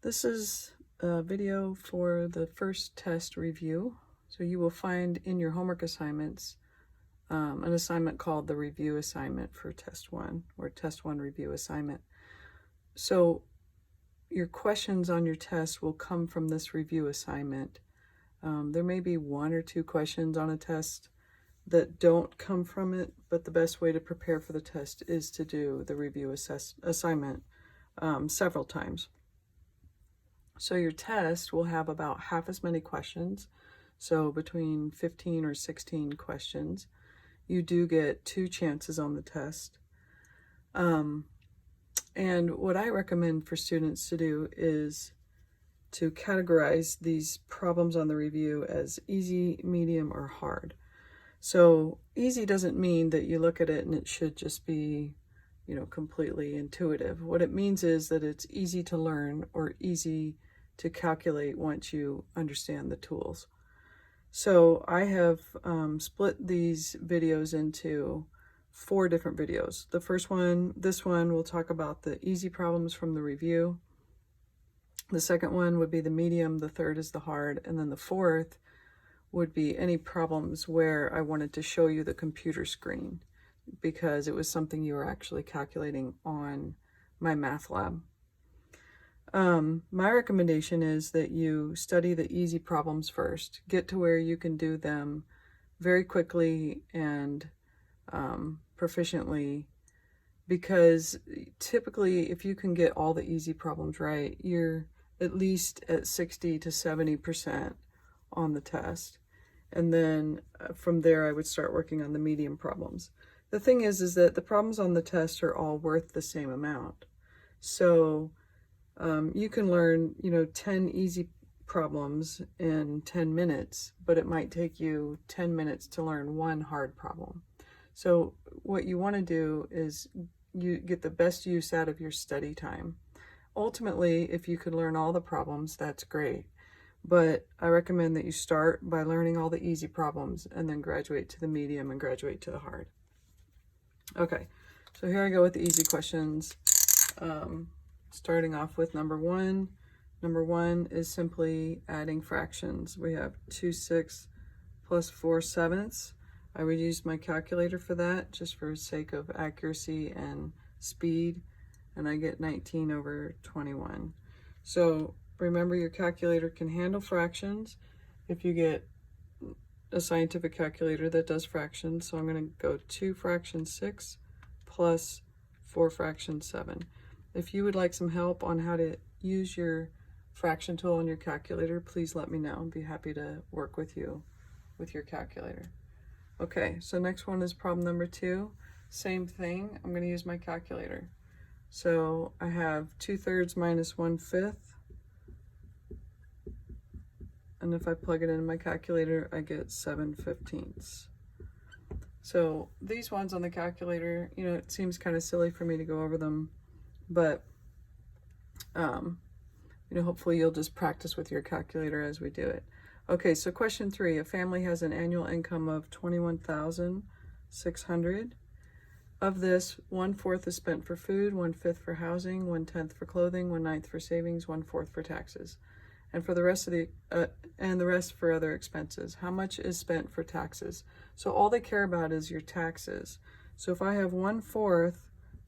This is a video for the first test review. So you will find in your homework assignments an assignment called the review assignment for test one, or test one review assignment. So your questions on your test will come from this review assignment. There may be one or two questions on a test that don't come from it, but the best way to prepare for the test is to do the review assignment several times. So your test will have about half as many questions, so between 15 or 16 questions. You do get 2 chances on the test. And what I recommend for students to do is to categorize these problems on the review as easy, medium, or hard. So easy doesn't mean that you look at it and it should just be, completely intuitive. What it means is that it's easy to learn or easy to calculate once you understand the tools. So I have split these videos into 4 different videos. The first one, this one, will talk about the easy problems from the review. The second one would be the medium, the third is the hard, and then the fourth would be any problems where I wanted to show you the computer screen because it was something you were actually calculating on MyMathLab. My recommendation is that you study the easy problems first, get to where you can do them very quickly and proficiently, because typically if you can get all the easy problems right, you're at least at 60 to 70% on the test. And then from there I would start working on the medium problems. The thing is that the problems on the test are all worth the same amount. So you can learn, 10 easy problems in 10 minutes, but it might take you 10 minutes to learn one hard problem. So what you want to do is you get the best use out of your study time. Ultimately, if you could learn all the problems, that's great. But I recommend that you start by learning all the easy problems and then graduate to the medium and graduate to the hard. Okay, so here I go with the easy questions. Starting off with number 1. Number 1 is simply adding fractions. We have 2/6 plus 4/7. I would use my calculator for that, just for sake of accuracy and speed, and I get 19 over 21. So remember, your calculator can handle fractions if you get a scientific calculator that does fractions. So I'm going to go 2 fractions 6 plus 4 fractions 7. If you would like some help on how to use your fraction tool on your calculator, please let me know. I'd be happy to work with you with your calculator. Okay, so next one is problem number 2. Same thing, I'm going to use my calculator. So I have 2/3 minus 1/5. And if I plug it into my calculator, I get 7/15. So these ones on the calculator, it seems kind of silly for me to go over them, but hopefully you'll just practice with your calculator as we do it. Okay, so question 3, a family has an annual income of $21,600. Of this, 1/4 is spent for food, 1/5 for housing, 1/10 for clothing, 1/9 for savings, 1/4 for taxes, and for the rest of the rest for other expenses. How much is spent for taxes? So all they care about is your taxes. So if I have 1/4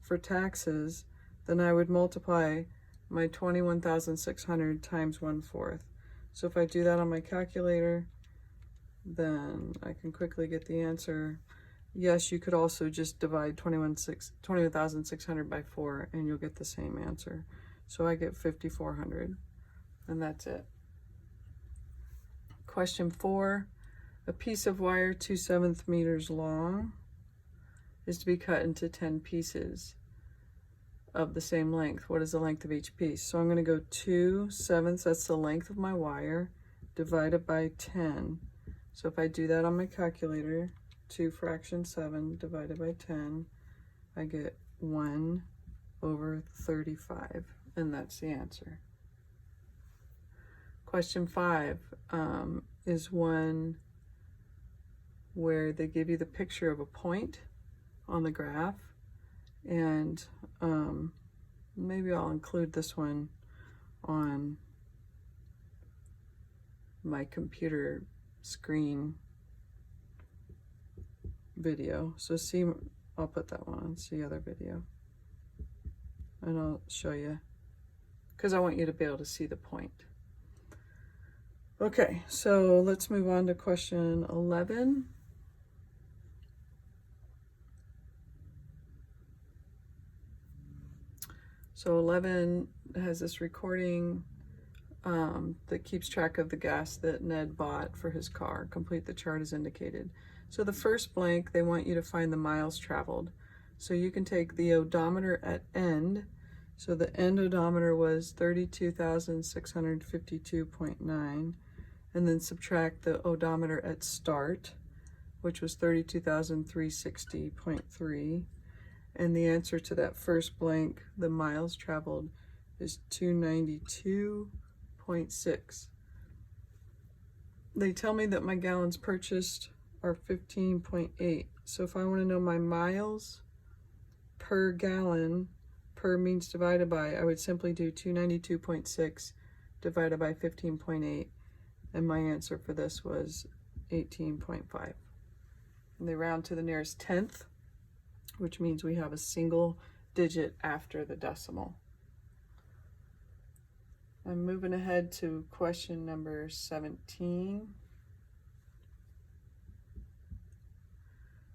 for taxes, then I would multiply my 21,600 times 1/4. So if I do that on my calculator, then I can quickly get the answer. Yes, you could also just divide 21,600 by 4 and you'll get the same answer. So I get 5,400, and that's it. Question 4, a piece of wire 2/7 meters long is to be cut into 10 pieces of the same length. What is the length of each piece? So I'm going to go 2/7, that's the length of my wire, divided by 10. So if I do that on my calculator, 2 fractions 7 divided by 10, I get 1/35, and that's the answer. Question 5 is one where they give you the picture of a point on the graph, and maybe I'll include this one on my computer screen video. So see, I'll put that one on, see other video. And I'll show you, because I want you to be able to see the point. Okay, so let's move on to question 11. So 11 has this recording that keeps track of the gas that Ned bought for his car. Complete the chart as indicated. So the first blank, they want you to find the miles traveled. So you can take the odometer at end. So the end odometer was 32,652.9, and then subtract the odometer at start, which was 32,360.3. And the answer to that first blank, the miles traveled, is 292.6. They tell me that my gallons purchased are 15.8. So if I want to know my miles per gallon, per means divided by, I would simply do 292.6 divided by 15.8. And my answer for this was 18.5. And they round to the nearest tenth, which means we have a single digit after the decimal. I'm moving ahead to question number 17.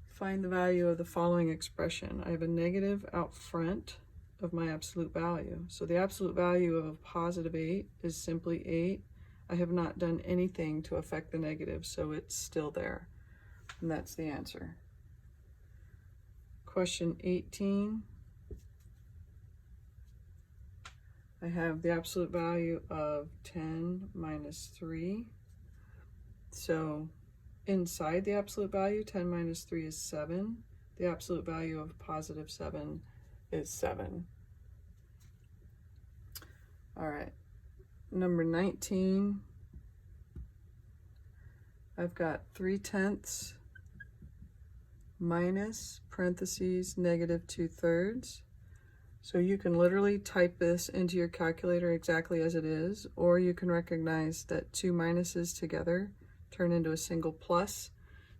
Find the value of the following expression. I have a negative out front of my absolute value. So the absolute value of a positive 8 is simply 8. I have not done anything to affect the negative, so it's still there. And that's the answer. Question 18. I have the absolute value of 10 minus 3. So inside the absolute value, 10 minus 3 is 7. The absolute value of positive 7 is 7. All right, number 19. I've got 3/10 minus parentheses negative 2/3. So you can literally type this into your calculator exactly as it is, or you can recognize that two minuses together turn into a single plus.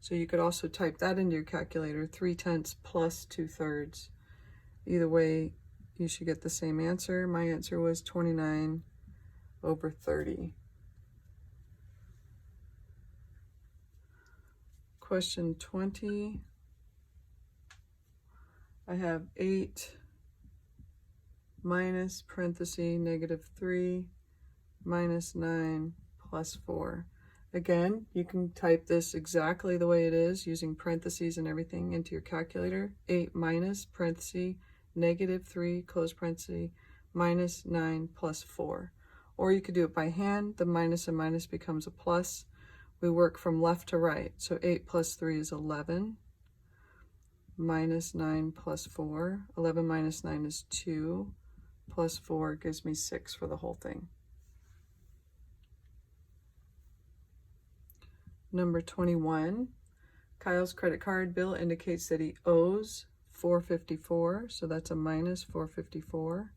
So you could also type that into your calculator, 3/10 plus 2/3. Either way, you should get the same answer. My answer was 29/30. Question 20. I have 8 minus parenthesis negative 3 minus 9 plus 4. Again, you can type this exactly the way it is using parentheses and everything into your calculator. 8 minus parenthesis negative 3 close parenthesis minus 9 plus 4. Or you could do it by hand. The minus and minus becomes a plus. We work from left to right. So 8 plus 3 is 11. Minus 9 plus 4. 11 minus 9 is 2. Plus 4 gives me 6 for the whole thing. Number 21. Kyle's credit card bill indicates that he owes $454, so that's a minus $454.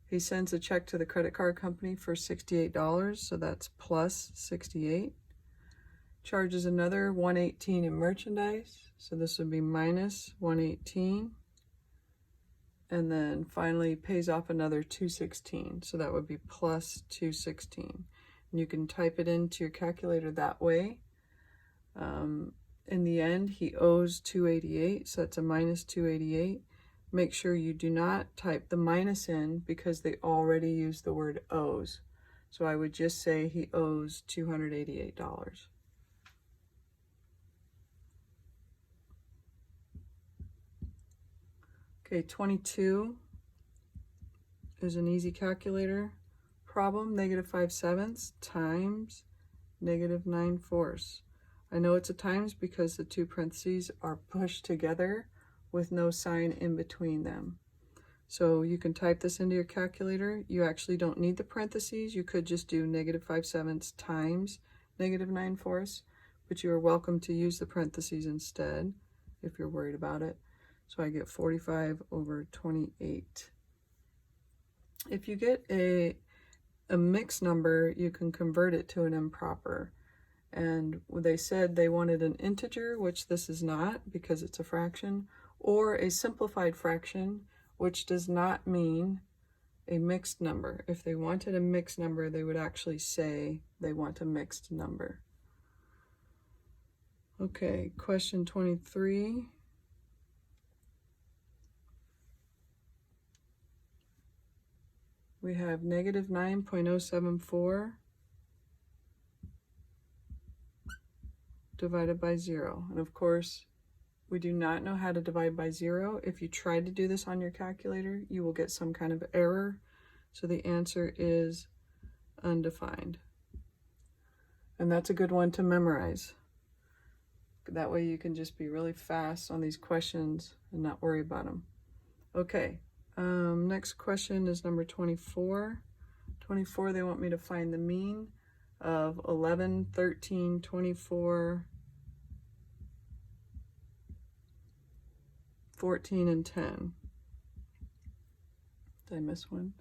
He sends a check to the credit card company for $68, so that's plus $68. Charges another $118 in merchandise, so this would be minus $118. And then finally pays off another $216, so that would be plus $216. And you can type it into your calculator that way. In the end, he owes $288, so that's a minus $288. Make sure you do not type the minus in because they already use the word owes. So I would just say he owes $288. Okay, 22 is an easy calculator problem. Negative 5/7 times negative 9/4. I know it's a times because the two parentheses are pushed together with no sign in between them. So you can type this into your calculator. You actually don't need the parentheses. You could just do negative 5/7 times negative 9/4, but you are welcome to use the parentheses instead if you're worried about it. So I get 45/28. If you get a a mixed number, you can convert it to an improper. And they said they wanted an integer, which this is not because it's a fraction, or a simplified fraction, which does not mean a mixed number. If they wanted a mixed number, they would actually say they want a mixed number. Okay, question 23. We have negative 9.074 divided by 0. And of course, we do not know how to divide by 0. If you try to do this on your calculator, you will get some kind of error. So the answer is undefined. And that's a good one to memorize. That way you can just be really fast on these questions and not worry about them. Okay, next question is number 24. 24, they want me to find the mean of 11, 13, 24, 14, and 10. Did I miss one?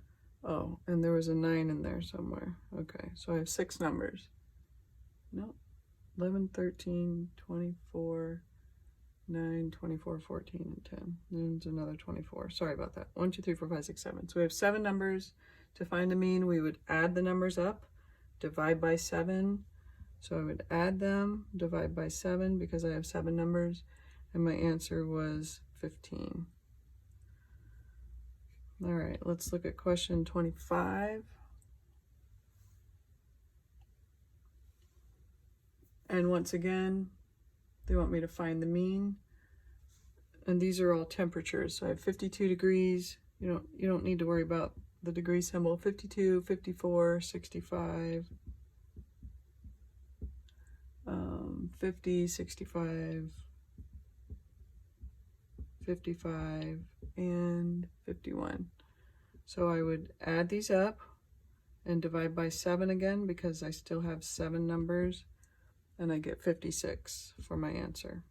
Oh, and there was a 9 in there somewhere. Okay, so I have 6 numbers. No, 11, 13, 24, 9, 24, 14, and 10. There's another 24. Sorry about that. 1, 2, 3, 4, 5, 6, 7. So we have 7 numbers. To find the mean, we would add the numbers up, divide by 7. So I would add them, divide by 7 because I have 7 numbers, and my answer was 15. All right, let's look at question 25. And once again, they want me to find the mean. And these are all temperatures. So I have 52 degrees. You don't need to worry about the degree symbol. 52, 54, 65, 50, 65, 55, and 51. So I would add these up and divide by 7 again because I still have 7 numbers, and I get 56 for my answer.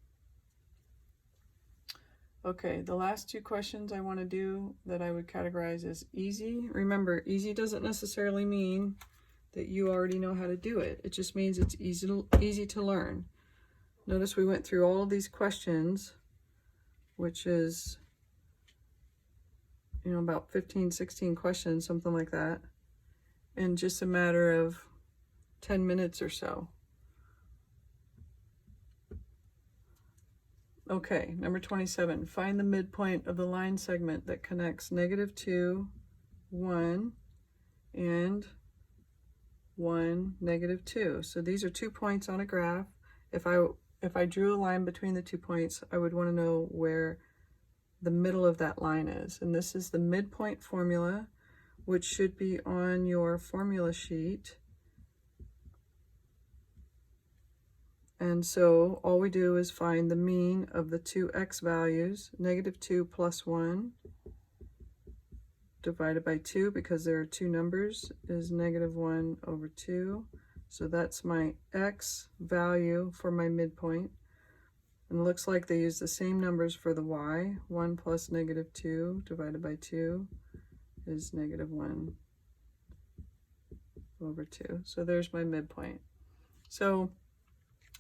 Okay, the last 2 questions I want to do that I would categorize as easy. Remember, easy doesn't necessarily mean that you already know how to do it. It just means it's easy to learn. Notice we went through all of these questions, which is, about 15, 16 questions, something like that, in just a matter of 10 minutes or so. Okay, number 27, find the midpoint of the line segment that connects -2, 1, and 1, -2. So these are 2 points on a graph. If I drew a line between the 2 points, I would want to know where the middle of that line is. And this is the midpoint formula, which should be on your formula sheet. And so all we do is find the mean of the 2 x values, -2 plus 1, divided by 2, because there are 2 numbers, is -1 over 2. So that's my x value for my midpoint. And it looks like they use the same numbers for the y. 1 plus -2 divided by 2 is -1 over 2. So there's my midpoint. So,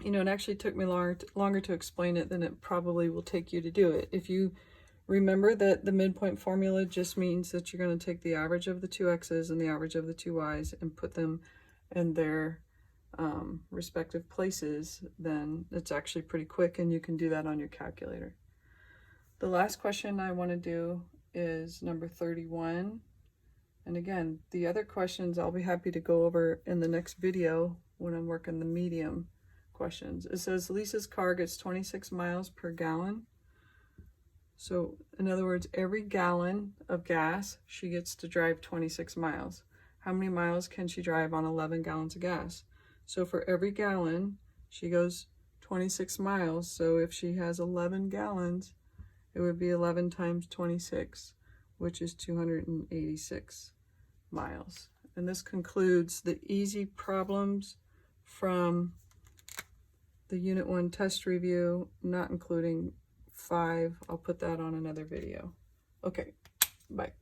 it actually took me longer to explain it than it probably will take you to do it. If you remember that the midpoint formula just means that you're going to take the average of the 2 x's and the average of the 2 y's and put them in their respective places, then it's actually pretty quick and you can do that on your calculator. The last question I want to do is number 31. And again, the other questions I'll be happy to go over in the next video when I'm working the medium questions. It says Lisa's car gets 26 miles per gallon. So in other words, every gallon of gas, she gets to drive 26 miles. How many miles can she drive on 11 gallons of gas? So for every gallon, she goes 26 miles. So if she has 11 gallons, it would be 11 times 26, which is 286 miles. And this concludes the easy problems from the Unit 1 test review, not including 5. I'll put that on another video. Okay, bye.